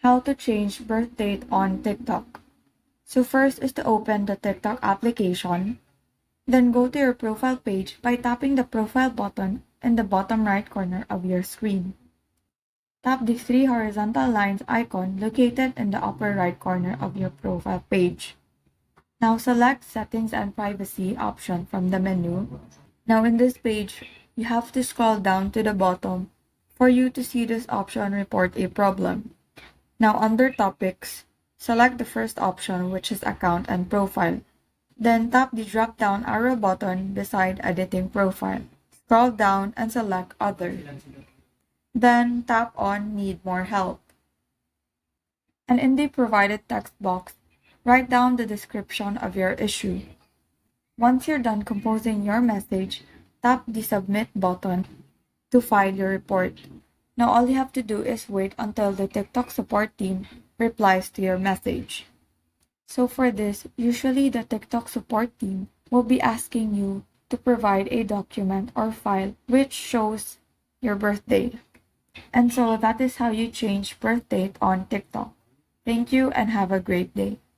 How to change birth date on TikTok. So first is to open the TikTok application. Then go to your profile page by tapping the profile button in the bottom right corner of your screen. Tap the three horizontal lines icon located in the upper right corner of your profile page. Now select Settings and Privacy option from the menu. Now in this page, you have to scroll down to the bottom for you to see this option Report a Problem. Now under Topics, select the first option, which is Account and Profile. Then tap the drop-down arrow button beside Editing Profile. Scroll down and select Other. Then tap on Need More Help. And in the provided text box, write down the description of your issue. Once you're done composing your message, tap the Submit button to file your report. Now all you have to do is wait until the TikTok support team replies to your message. So for this, usually the TikTok support team will be asking you to provide a document or file which shows your birthday. And so that is how you change birth date on TikTok. Thank you and have a great day.